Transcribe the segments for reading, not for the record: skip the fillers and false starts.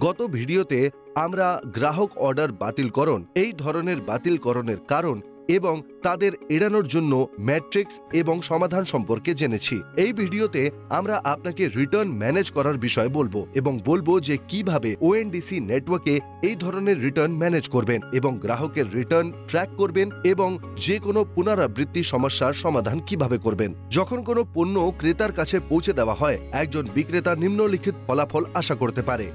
গত ভিডিওতে আমরা গ্রাহক অর্ডার বাতিলকরণ, এই ধরনের বাতিলকরণের কারণ এবং তাদের এড়ানোর জন্য ম্যাট্রিক্স এবং সমাধান সম্পর্কে জেনেছি। এই ভিডিওতে আমরা আপনাকে রিটার্ন ম্যানেজ করার বিষয় বলবো এবং বলবো যে কিভাবে ওএনডিসি নেটওয়ার্কে এই ধরনের রিটার্ন ম্যানেজ করবেন এবং গ্রাহকের রিটার্ন ট্র্যাক করবেন এবং যে কোনো পুনরাবৃত্তি সমস্যার সমাধান কিভাবে করবেন। যখন কোনো পণ্য ক্রেতার কাছে পৌঁছে দেওয়া হয়, একজন বিক্রেতা নিম্নলিখিত ফলাফল আশা করতে পারে।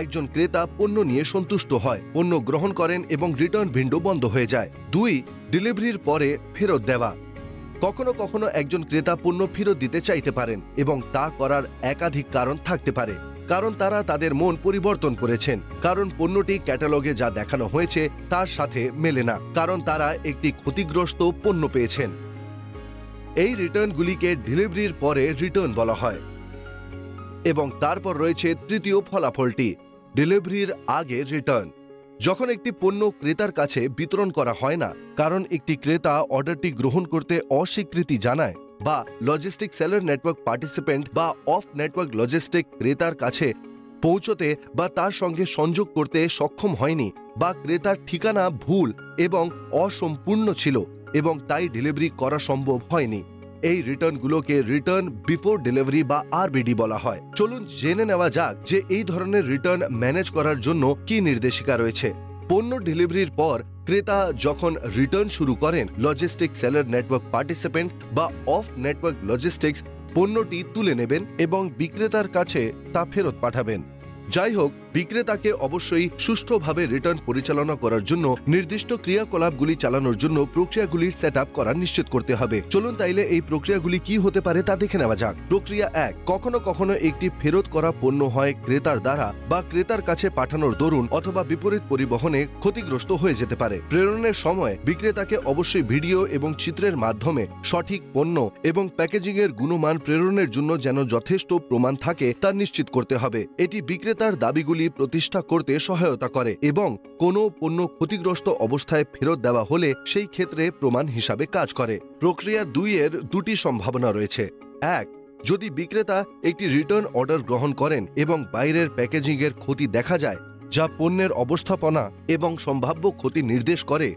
একজন ক্রেতা পণ্য নিয়ে সন্তুষ্ট হয়, পণ্য গ্রহণ করেন এবং রিটার্ন উইন্ডো বন্ধ হয়ে যায়। 2. ডেলিভারির পরে ফেরত দেওয়া। কখনো কখনো একজন ক্রেতা পণ্য ফেরত দিতে চাইতে পারেন এবং তা করার একাধিক কারণ থাকতে পারে। কারণ তারা তাদের মন পরিবর্তন করেছেন, কারণ পণ্যটি ক্যাটালগে যা দেখানো হয়েছে তার সাথে মেলে না, কারণ তারা একটি ক্ষতিগ্রস্ত পণ্য পেয়েছেন। এই রিটার্নগুলিকে ডেলিভারির পরে রিটার্ন বলা হয়। এবং তারপর রয়েছে তৃতীয় ফলাফলটি, ডেলিভারির আগে রিটার্ন। যখন একটি পণ্য ক্রেতার কাছে বিতরণ করা হয় না, কারণ একটি ক্রেতা অর্ডারটি গ্রহণ করতে অস্বীকৃতি জানায়, বা লজিস্টিক সেলার নেটওয়ার্ক পার্টিসিপেন্ট বা অফ নেটওয়ার্ক লজিস্টিক ক্রেতার কাছে পৌঁছতে বা তার সঙ্গে সংযোগ করতে সক্ষম হয়নি, বা ক্রেতার ঠিকানা ভুল এবং অসম্পূর্ণ ছিল এবং তাই ডেলিভারি করা সম্ভব হয়নি, এই রিটার্নগুলোকে রিটার্ন বিফোর ডেলিভারি বা আরবিডি বলা হয়। চলুন জেনে নেওয়া যাক যে এই ধরনের রিটার্ন ম্যানেজ করার জন্য কি নির্দেশিকা রয়েছে। পণ্য ডেলিভারির পর ক্রেতা যখন রিটার্ন শুরু করেন, লজিস্টিক সেলার নেটওয়ার্ক পার্টিসিপেন্ট বা অফ নেটওয়ার্ক লজিস্টিক্স পণ্যটি তুলে নেবেন এবং বিক্রেতার কাছে তা ফেরত পাঠাবেন। যাই হোক, বিক্রেতাকে অবশ্যই সুষ্ঠুভাবে রিটার্ন পরিচালনা করার জন্য নির্দিষ্ট ক্রিয়াকলাপগুলি চালানোর জন্য প্রক্রিয়াগুলির সেটআপ করা নিশ্চিত করতে হবে। চলুন তাইলে এই প্রক্রিয়াগুলি কি হতে পারে তা দেখে নেওয়া যাক। প্রক্রিয়া 1, কখনো কখনো একটি ফেরত করা পণ্য হয় ক্রেতার দ্বারা বা ক্রেতার কাছে পাঠানোর দরুন অথবা বিপরীত পরিবহনে ক্ষতিগ্রস্ত হয়ে যেতে পারে। প্রেরণের সময় বিক্রেতাকে অবশ্যই ভিডিও এবং চিত্রের মাধ্যমে সঠিক পণ্য এবং প্যাকেজিংয়ের গুণমান প্রেরণের জন্য যেন যথেষ্ট প্রমাণ থাকে তা নিশ্চিত করতে হবে। এটি বিক্রেতার দাবিগুলি প্রতিষ্ঠা করতে সহায়তা করে এবং কোনো পণ্য ক্ষতিগ্রস্ত অবস্থায় ফেরত দেওয়া হলে সেই ক্ষেত্রে প্রমাণ হিসাবে কাজ করে। প্রক্রিয়া 2 এর দুটি সম্ভাবনা রয়েছে। 1, যদি বিক্রেতা একটি রিটার্ন অর্ডার গ্রহণ করেন এবং বাইরের প্যাকেজিংয়ের ক্ষতি দেখা যায় যা পণ্যের অবস্থাপনা এবং সম্ভাব্য ক্ষতি নির্দেশ করে,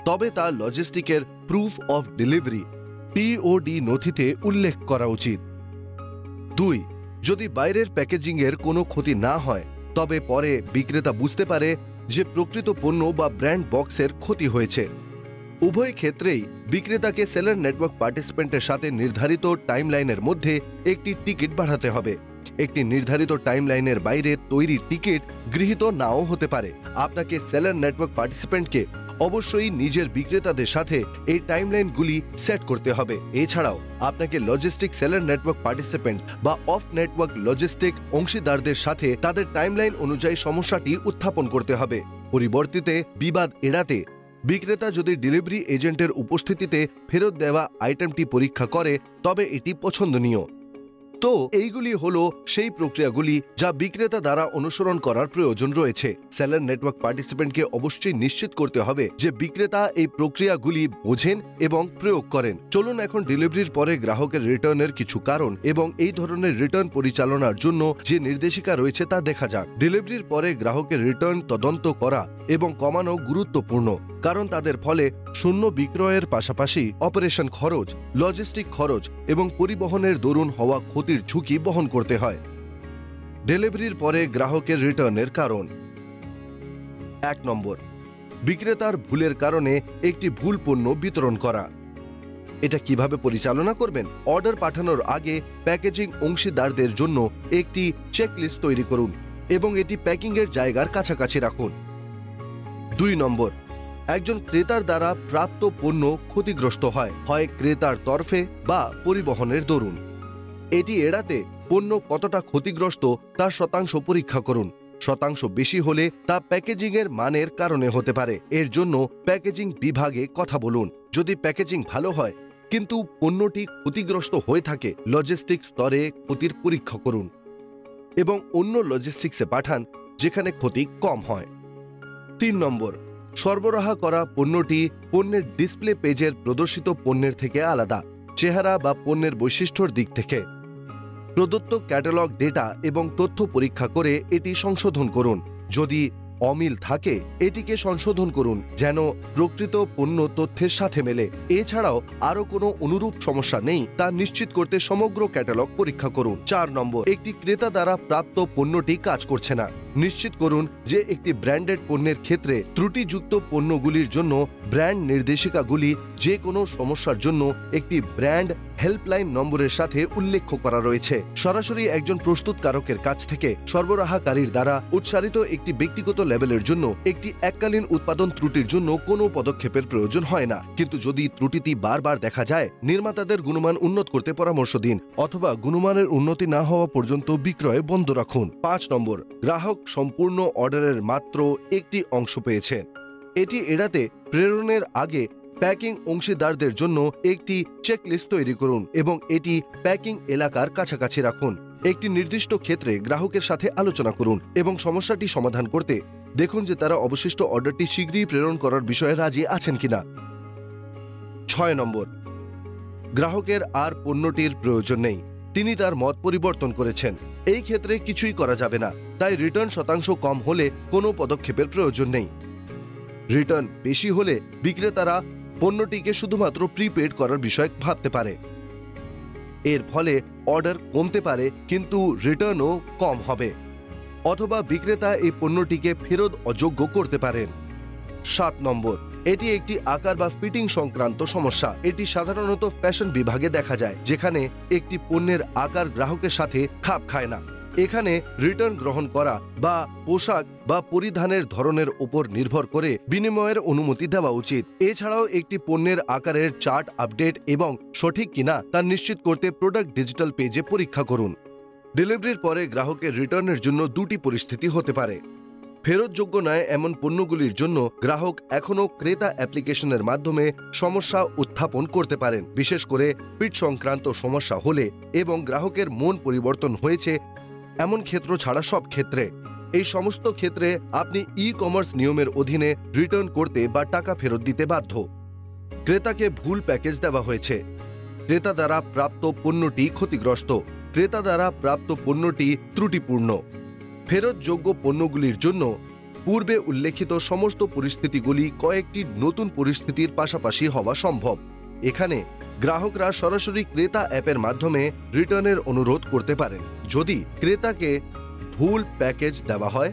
তবে তা লজিস্টিকের প্রুফ অফ ডেলিভারি POD নথিতে উল্লেখ করা উচিত। 2, যদি বাইরের প্যাকেজিংয়ের কোনো ক্ষতি না হয়, তবে পরে বিক্রেতা বুঝতে পারে যে প্রকৃত পণ্য বা ব্র্যান্ড বক্সের ক্ষতি হয়েছে। উভয় ক্ষেত্রেই বিক্রেতাকে সেলার নেটওয়ার্ক পার্টিসিপেন্টের সাথে নির্ধারিত টাইমলাইনের মধ্যে একটি টিকিট বাড়াতে হবে। একটি নির্ধারিত টাইমলাইনের বাইরে তৈরি টিকিট গৃহীত নাও হতে পারে। আপনাকে সেলার নেটওয়ার্ক পার্টিসিপেন্টকে অবশ্যই নিজের বিক্রেতাদের সাথে এই টাইমলাইনগুলি সেট করতে হবে। এছাড়াও আপনাকে লজিস্টিক সেলার নেটওয়ার্ক পার্টিসিপেন্ট বা অফ নেটওয়ার্ক লজিস্টিক অংশীদারদের সাথে তাদের টাইমলাইন অনুযায়ী সমস্যাটি উত্থাপন করতে হবে। পরিবর্তিতে বিবাদ এড়াতে বিক্রেতা যদি ডেলিভারি এজেন্টের উপস্থিতিতে ফেরত দেওয়া আইটেমটি পরীক্ষা করে, তবে এটি পছন্দনীয়। তো এইগুলি হলো সেই প্রক্রিয়াগুলি যা বিক্রেতা দ্বারা অনুসরণ করার প্রয়োজন রয়েছে। সেলার নেটওয়ার্ক পার্টিসিপেন্টকে অবশ্যই নিশ্চিত করতে হবে যে বিক্রেতা এই প্রক্রিয়াগুলি বোঝেন এবং প্রয়োগ করেন। চলুন এখন ডেলিভারির পরে গ্রাহকের রিটার্নের কিছু কারণ এবং এই ধরনের রিটার্ন পরিচালনার জন্য যে নির্দেশিকা রয়েছে তা দেখা যাক। ডেলিভারির পরে গ্রাহকের রিটার্ন তদন্ত করা এবং কমানো গুরুত্বপূর্ণ, কারণ তাদের ফলে শূন্য বিক্রয়ের পাশাপাশি অপারেশন খরচ, লজিস্টিক খরচ এবং পরিবহনের দরুন হওয়া ক্ষতির ঝুঁকি বহন করতে হয়। ডেলিভারির পরে গ্রাহকের রিটার্নের কারণ। 1 নম্বর, বিক্রেতার ভুলের কারণে একটি ভুল পণ্য বিতরণ করা। এটা কিভাবে পরিচালনা করবেন? অর্ডার পাঠানোর আগে প্যাকেজিং অংশীদারদের জন্য একটি চেকলিস্ট তৈরি করুন এবং এটি প্যাকিংয়ের জায়গার কাছাকাছি রাখুন। 2 নম্বর, একজন ক্রেতার দ্বারা প্রাপ্ত পণ্য ক্ষতিগ্রস্ত হয় ক্রেতার তরফে বা পরিবহনের দরুন। এটি এড়াতে পণ্য কতটা ক্ষতিগ্রস্ত তার শতাংশ পরীক্ষা করুন। শতাংশ বেশি হলে তা প্যাকেজিংয়ের মানের কারণে হতে পারে। এর জন্য প্যাকেজিং বিভাগে কথা বলুন। যদি প্যাকেজিং ভালো হয় কিন্তু পণ্যটি ক্ষতিগ্রস্ত হয়ে থাকে, লজিস্টিক স্তরে ক্ষতির পরীক্ষা করুন এবং অন্য লজিস্টিক্সে পাঠান যেখানে ক্ষতি কম হয়। 3 নম্বর, সরবরাহ করা পণ্যটি পণ্যের ডিসপ্লে পেজের প্রদর্শিত পণ্যের থেকে আলাদা, চেহারা বা পণ্যের বৈশিষ্ট্যর দিক থেকে। প্রদত্ত ক্যাটালগ ডেটা এবং তথ্য পরীক্ষা করে এটি সংশোধন করুন। যদি অমিল থাকে এটিকে সংশোধন করুন যেন প্রকৃত পণ্য তথ্যের সাথে মেলে। এছাড়াও আরও কোনো অনুরূপ সমস্যা নেই তা নিশ্চিত করতে সমগ্র ক্যাটালগ পরীক্ষা করুন। 4 নম্বর, একটি ক্রেতা দ্বারা প্রাপ্ত পণ্যটি কাজ করছে না। নিশ্চিত করুন যে একটি ব্র্যান্ডেড পণ্যের ক্ষেত্রে ত্রুটিযুক্ত পণ্যগুলির জন্য ব্র্যান্ড নির্দেশিকাগুলি যে কোনো সমস্যার জন্য একটি ব্র্যান্ড হেল্পলাইন নম্বরের সাথে উল্লেখ করা রয়েছে। সরাসরি একজন প্রস্তুতকারকের কাছ থেকে সরবরাহকারীর দ্বারা উৎসারিত একটি ব্যক্তিগত লেভেলের জন্য একটি এককালীন উৎপাদন ত্রুটির জন্য কোনো পদক্ষেপের প্রয়োজন হয় না। কিন্তু যদি ত্রুটিটি বারবার দেখা যায়, নির্মাতাদের গুণমান উন্নত করতে পরামর্শ দিন অথবা গুণমানের উন্নতি না হওয়া পর্যন্ত বিক্রয় বন্ধ রাখুন। 5 নম্বর, গ্রাহক সম্পূর্ণ অর্ডারের মাত্র একটি অংশ পেয়েছেন। এটি এড়াতে প্রেরণের আগে প্যাকিং অংশীদারদের জন্য একটি চেকলিস্ট তৈরি করুন এবং এটি প্যাকিং এলাকার কাছাকাছি রাখুন। একটি নির্দিষ্ট ক্ষেত্রে গ্রাহকের সাথে আলোচনা করুন এবং সমস্যাটি সমাধান করতে দেখুন যে তারা অবশিষ্ট অর্ডারটি শীঘ্রই প্রেরণ করার বিষয়ে রাজি আছেন কিনা। 6 নম্বর, গ্রাহকের আর পণ্যটির প্রয়োজন নেই, তিনি তার মত পরিবর্তন করেছেন। এই ক্ষেত্রে কিছুই করা যাবে না, তাই রিটার্ন শতাংশ কম হলে কোনো পদক্ষেপের প্রয়োজন নেই। রিটার্ন বেশি হলে বিক্রেতারা পণ্যটিকে শুধুমাত্র প্রিপেড করার বিষয়ে ভাবতে পারে। এর ফলে অর্ডার কমতে পারে কিন্তু রিটার্নও কম হবে, অথবা বিক্রেতা এই পণ্যটিকে ফেরত অযোগ্য করতে পারেন। 7 নম্বর, এটি একটি আকার বা ফিটিং সংক্রান্ত সমস্যা। এটি সাধারণত ফ্যাশন বিভাগে দেখা যায়, যেখানে একটি পণ্যের আকার গ্রাহকের সাথে খাপ খায় না। এখানে রিটার্ন গ্রহণ করা বা পোশাক বা পরিধানের ধরনের উপর নির্ভর করে বিনিময়ের অনুমতি দেওয়া উচিত। এছাড়াও একটি পণ্যের আকারের চার্ট আপডেট এবং সঠিক কিনা তা নিশ্চিত করতে প্রোডাক্ট ডিজিটাল পেজে পরীক্ষা করুন। ডেলিভারির পরে গ্রাহকের রিটার্নের জন্য দুটি পরিস্থিতি হতে পারে। ফেরতযোগ্য নয় এমন পণ্যগুলির জন্য গ্রাহক এখনও ক্রেতা অ্যাপ্লিকেশনের মাধ্যমে সমস্যা উত্থাপন করতে পারেন, বিশেষ করে ফিট সংক্রান্ত সমস্যা হলে এবং গ্রাহকের মন পরিবর্তন হয়েছে এমন ক্ষেত্র ছাড়া সব ক্ষেত্রে। এই সমস্ত ক্ষেত্রে আপনি ই-কমার্স নিয়মের অধীনে রিটার্ন করতে বা টাকা ফেরত দিতে বাধ্য। ক্রেতাকে ভুল প্যাকেজ দেওয়া হয়েছে, ক্রেতা দ্বারা প্রাপ্ত পণ্যটি ক্ষতিগ্রস্ত, ক্রেতা দ্বারা প্রাপ্ত পণ্যটি ত্রুটিপূর্ণ। ফেরতযোগ্য পণ্যগুলির জন্য পূর্বে উল্লেখিত সমস্ত পরিস্থিতিগুলি কয়েকটি নতুন পরিস্থিতির পাশাপাশি হওয়া সম্ভব। এখানে গ্রাহকরা সরাসরি ক্রেতা অ্যাপের মাধ্যমে রিটার্নের অনুরোধ করতে পারেন যদি ক্রেতাকে ভুল প্যাকেজ দেওয়া হয়,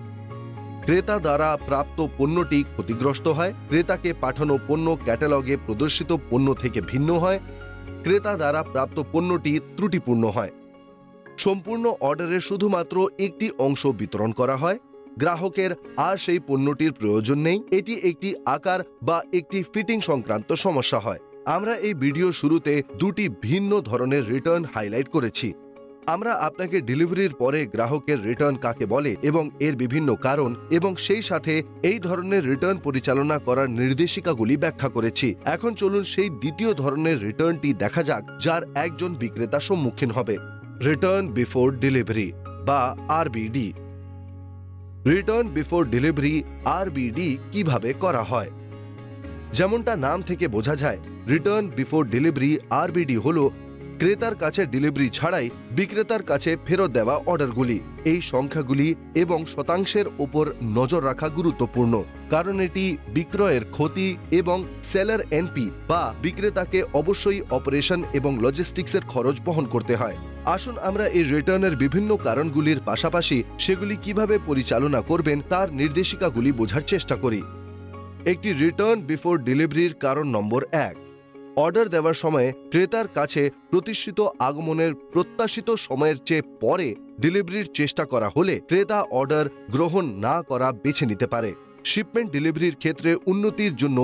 ক্রেতা দ্বারা প্রাপ্ত পণ্যটি ক্ষতিগ্রস্ত হয়, ক্রেতাকে পাঠানো পণ্য ক্যাটালগে প্রদর্শিত পণ্য থেকে ভিন্ন হয়, ক্রেতা দ্বারা প্রাপ্ত পণ্যটি ত্রুটিপূর্ণ হয়, সম্পূর্ণ অর্ডারের শুধুমাত্র একটি অংশ বিতরণ করা হয়, গ্রাহকের আর সেই পণ্যটির প্রয়োজন নেই, এটি একটি আকার বা একটি ফিটিং সংক্রান্ত সমস্যা হয়। আমরা এই ভিডিও শুরুতে দুটি ভিন্ন ধরনের রিটার্ন হাইলাইট করেছি। আমরা আপনাকে ডেলিভারির পরে গ্রাহকের রিটার্ন কাকে বলে এবং এর বিভিন্ন কারণ এবং সেই সাথে এই ধরনের রিটার্ন পরিচালনা করার নির্দেশিকাগুলি ব্যাখ্যা করেছি। এখন চলুন সেই দ্বিতীয় ধরনের রিটার্নটি দেখা যাক যার একজন বিক্রেতা সম্মুখীন হবে। রিটার্ন বিফোর ডেলিভারি বা RBD. Return before delivery RBD কিভাবে করা হয়? যেমনটা নাম থেকে বোঝা যায়, রিটার্ন বিফোর ডেলিভারি আরবিডি হল ক্রেতার কাছে ডেলিভারি ছাড়াই বিক্রেতার কাছে ফেরত দেওয়া অর্ডারগুলি। এই সংখ্যাগুলি এবং শতাংশের উপর নজর রাখা গুরুত্বপূর্ণ, কারণ এটি বিক্রয়ের ক্ষতি এবং সেলার এনপি বা বিক্রেতাকে অবশ্যই অপারেশন এবং লজিস্টিক্সের খরচ বহন করতে হয়। আসুন আমরা এই রিটার্নের বিভিন্ন কারণগুলির পাশাপাশি সেগুলি কিভাবে পরিচালনা করবেন তার নির্দেশিকাগুলি বোঝার চেষ্টা করি। একটি রিটার্ন বিফোর ডেলিভারির কারণ নম্বর 1, অর্ডার দেওয়ার সময় ক্রেতার কাছে প্রতিষ্ঠিত আগমনের প্রত্যাশিত সময়ের চেয়ে পরে ডেলিভারির চেষ্টা করা হলে ক্রেতা অর্ডার গ্রহণ না করা বেছে নিতে পারে। শিপমেন্ট ডেলিভারির ক্ষেত্রে উন্নতির জন্য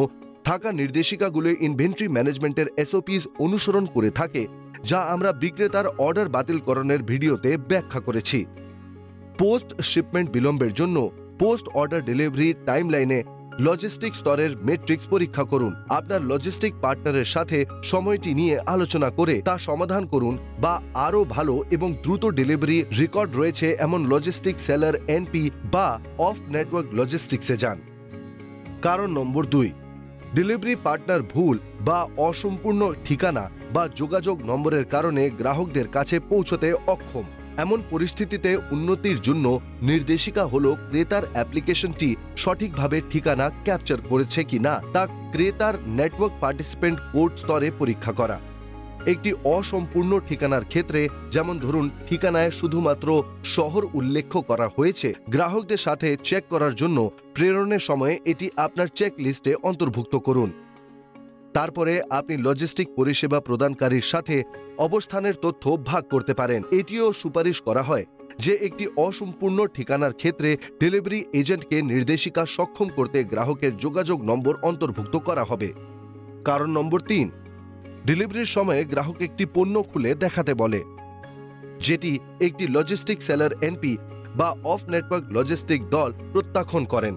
থাকা নির্দেশিকাগুলো ইনভেন্টরি ম্যানেজমেন্টের এসওপিস অনুসরণ করে থাকে, যা আমরা বিক্রেতার অর্ডার বাতিলকরণের ভিডিওতে ব্যাখ্যা করেছি। পোস্ট শিপমেন্ট বিলম্বের জন্য পোস্ট অর্ডার ডেলিভারি টাইমলাইনে লজিস্টিক স্তরের মেট্রিক্স পরীক্ষা করুন। আপনার লজিস্টিক পার্টনারের সাথে সময়টি নিয়ে আলোচনা করে তা সমাধান করুন, বা আরও ভালো এবং দ্রুত ডেলিভারি রেকর্ড রয়েছে এমন লজিস্টিক সেলার এনপি বা অফ নেটওয়ার্ক লজিস্টিক্সে যান। কারণ নম্বর 2, ডেলিভারি পার্টনার ভুল বা অসম্পূর্ণ ঠিকানা বা যোগাযোগ নম্বরের কারণে গ্রাহকদের কাছে পৌঁছতে অক্ষম। এমন পরিস্থিতিতে উন্নতির জন্য নির্দেশিকা হল ক্রেতার অ্যাপ্লিকেশনটি সঠিকভাবে ঠিকানা ক্যাপচার করেছে কিনা তা ক্রেতার নেটওয়ার্ক পার্টিসিপেন্ট কোড স্তরে পরীক্ষা করা। একটি অসম্পূর্ণ ঠিকানার ক্ষেত্রে, যেমন ধরুন ঠিকানায় শুধুমাত্র শহর উল্লেখ করা হয়েছে, গ্রাহকদের সাথে চেক করার জন্য প্রেরণের সময়ে এটি আপনার চেক লিস্টে অন্তর্ভুক্ত করুন। তারপরে আপনি লজিস্টিক পরিষেবা প্রদানকারীর সাথে অবস্থানের তথ্য ভাগ করতে পারেন। এটিও সুপারিশ করা হয় যে একটি অসম্পূর্ণ ঠিকানার ক্ষেত্রে ডেলিভারি এজেন্টকে নির্দেশিকা সক্ষম করতে গ্রাহকের যোগাযোগ নম্বর অন্তর্ভুক্ত করা হবে। কারণ নম্বর 3, ডেলিভারির সময়ে গ্রাহক একটি পণ্য খুলে দেখাতে বলে, যেটি একটি লজিস্টিক সেলার এনপি বা অফ নেটওয়ার্ক লজিস্টিক দল প্রত্যাখ্যান করেন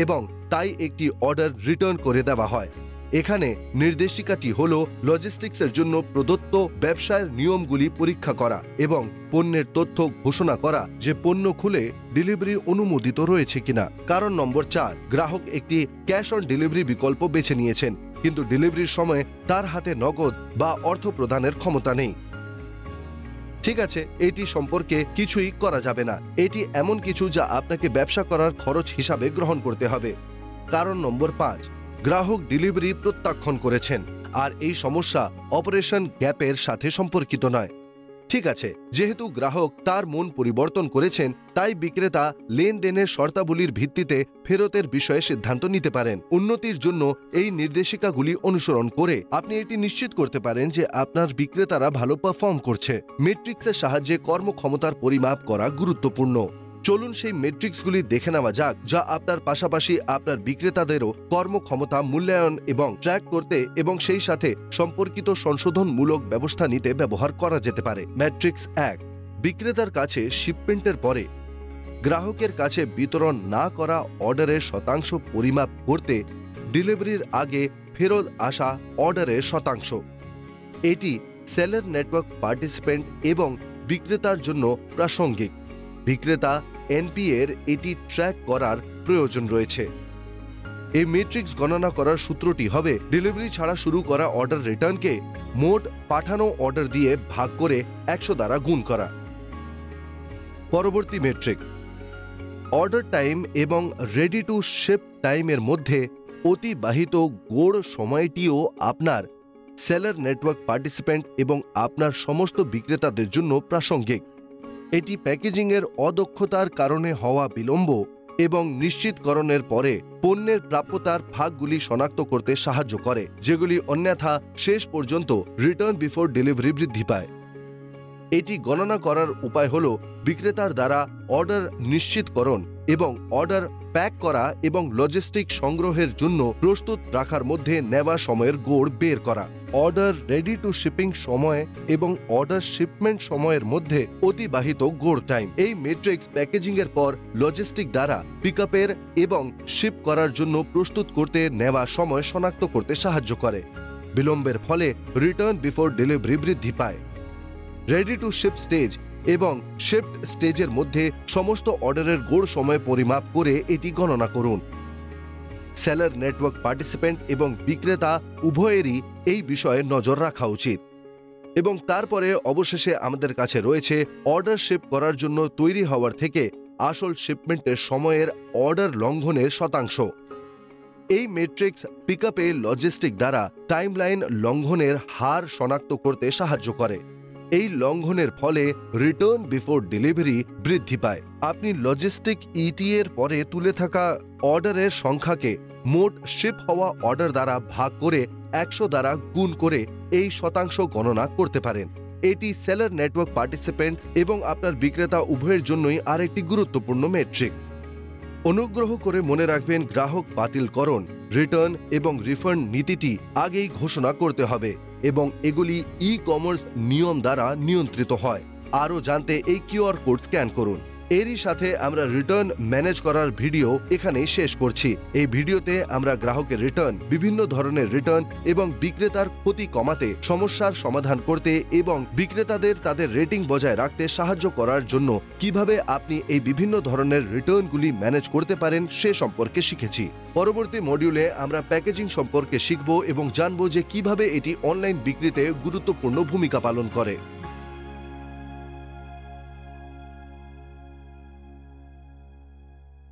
এবং তাই একটি অর্ডার রিটার্ন করে দেওয়া হয়। এখানে নির্দেশিকাটি হল লজিস্টিক্সের জন্য প্রদত্ত ব্যবসায়ের নিয়মগুলি পরীক্ষা করা এবং পণ্যের তথ্য ঘোষণা করা যে পণ্য খুলে ডেলিভারি অনুমোদিত রয়েছে কিনা। কারণ নম্বর 4, গ্রাহক একটি ক্যাশ অন ডেলিভারি বিকল্প বেছে নিয়েছেন, কিন্তু ডেলিভারির সময় তার হাতে নগদ বা অর্থ প্রদানের ক্ষমতা নেই। ঠিক আছে, এটি সম্পর্কে কিছুই করা যাবে না। এটি এমন কিছু যা আপনাকে ব্যবসা করার খরচ হিসাবে গ্রহণ করতে হবে। কারণ নম্বর 5, গ্রাহক ডেলিভারি প্রত্যাখ্যান করেছেন আর এই সমস্যা অপারেশন গ্যাপের সাথে সম্পর্কিত নয়। ঠিক আছে, যেহেতু গ্রাহক তার মন পরিবর্তন করেছেন, তাই বিক্রেতা লেনদেনের শর্তাবলীর ভিত্তিতে ফেরতের বিষয়ে সিদ্ধান্ত নিতে পারেন। উন্নতির জন্য এই নির্দেশিকাগুলি অনুসরণ করে আপনি এটি নিশ্চিত করতে পারেন যে আপনার বিক্রেতারা ভালো পারফর্ম করছে। মেট্রিক্সের সাহায্যে কর্মক্ষমতার পরিমাপ করা গুরুত্বপূর্ণ। চলুন সেই মেট্রিক্সগুলি দেখে নেওয়া যাক, যা আপনার পাশাপাশি আপনার বিক্রেতাদেরও কর্মক্ষমতা মূল্যায়ন এবং ট্র্যাক করতে এবং সেই সাথে সম্পর্কিত সংশোধনমূলক ব্যবস্থা নিতে ব্যবহার করা যেতে পারে। ম্যাট্রিক্স 1, বিক্রেতার কাছে শিপমেন্টের পরে গ্রাহকের কাছে বিতরণ না করা অর্ডারের শতাংশ পরিমাপ করতে ডেলিভারির আগে ফেরত আসা অর্ডারের শতাংশ। এটি সেলার নেটওয়ার্ক পার্টিসিপেন্ট এবং বিক্রেতার জন্য প্রাসঙ্গিক। বিক্রেতা এনপি এর এটি ট্র্যাক করার প্রয়োজন রয়েছে। এই ম্যাট্রিক্স গণনা করার সূত্রটি হবে ডেলিভারি ছাড়া শুরু করা অর্ডার রিটার্নকে মোট পাঠানো অর্ডার দিয়ে ভাগ করে 100 দ্বারা গুণ করা। পরবর্তী মেট্রিক, অর্ডার টাইম এবং রেডি টু শিপ টাইমের মধ্যে অতিবাহিত গড় সময়টিও আপনার সেলার নেটওয়ার্ক পার্টিসিপেন্ট এবং আপনার সমস্ত বিক্রেতাদের জন্য প্রাসঙ্গিক। এটি প্যাকেজিংয়ের অদক্ষতার কারণে হওয়া বিলম্ব এবং নিশ্চিতকরণের পরে পণ্যের প্রাপ্যতার ভাগগুলি শনাক্ত করতে সাহায্য করে, যেগুলি অন্যথা শেষ পর্যন্ত রিটার্ন বিফোর ডেলিভারি বৃদ্ধি পায়। এটি গণনা করার উপায় হল বিক্রেতার দ্বারা অর্ডার নিশ্চিতকরণ এবং অর্ডার প্যাক করা এবং লজিস্টিক সংগ্রহের জন্য প্রস্তুত রাখার মধ্যে নেওয়া সময়ের গড় বের করা। অর্ডার রেডি টু শিপিং সময় এবং অর্ডার শিপমেন্ট সময়ের মধ্যে অতিবাহিত গড় টাইম। এই ম্যাট্রিক্স প্যাকেজিং এর পর লজিস্টিক দ্বারা পিকআপের এবং শিপ করার জন্য প্রস্তুত করতে নেওয়া সময় শনাক্ত করতে সাহায্য করে। বিলম্বের ফলে রিটার্ন বিফোর ডেলিভারি বৃদ্ধি পায়। রেডি টু শিপ স্টেজ এবং শিফট স্টেজের মধ্যে সমস্ত অর্ডারের গড় সময় পরিমাপ করে এটি গণনা করুন। সেলার নেটওয়ার্ক পার্টিসিপেন্ট এবং বিক্রেতা উভয়েরই এই বিষয়ে নজর রাখা উচিত। এবং তারপরে অবশেষে আমাদের কাছে রয়েছে অর্ডার শিপ করার জন্য তৈরি হওয়ার থেকে আসল শিপমেন্টের সময়ের অর্ডার লঙ্ঘনের শতাংশ। এই ম্যাট্রিক্স পিকআপে লজিস্টিক দ্বারা টাইমলাইন লঙ্ঘনের হার শনাক্ত করতে সাহায্য করে। এই লঙ্ঘনের ফলে রিটার্ন বিফোর ডেলিভারি বৃদ্ধি পায়। আপনি লজিস্টিক ইটি এর পরে তুলে থাকা অর্ডারের সংখ্যাকে মোট শিপ হওয়া অর্ডার দ্বারা ভাগ করে 100 দ্বারা গুণ করে এই শতাংশ গণনা করতে পারেন। এটি সেলার নেটওয়ার্ক পার্টিসিপেন্ট এবং আপনার বিক্রেতা উভয়ের জন্যই আরেকটি গুরুত্বপূর্ণ মেট্রিক। অনুগ্রহ করে মনে রাখবেন, গ্রাহক বাতিলকরণ, রিটার্ন এবং রিফান্ড নীতিটি আগেই ঘোষণা করতে হবে এবং এগুলি ই কমার্স নিয়ম দ্বারা নিয়ন্ত্রিত হয়। আরও জানতে এই কিউআর কোড স্ক্যান করুন। এরই সাথে আমরা রিটার্ন ম্যানেজ করার ভিডিও এখানেই শেষ করছি। এই ভিডিওতে আমরা গ্রাহকের রিটার্ন, বিভিন্ন ধরনের রিটার্ন এবং বিক্রেতার ক্ষতি কমাতে, সমস্যার সমাধান করতে এবং বিক্রেতাদের তাদের রেটিং বজায় রাখতে সাহায্য করার জন্য কিভাবে আপনি এই বিভিন্ন ধরনের রিটার্নগুলি ম্যানেজ করতে পারেন সে সম্পর্কে শিখেছি। পরবর্তী মডিউলে আমরা প্যাকেজিং সম্পর্কে শিখব এবং জানব যে কিভাবে এটি অনলাইন বিক্রিতে গুরুত্বপূর্ণ ভূমিকা পালন করে।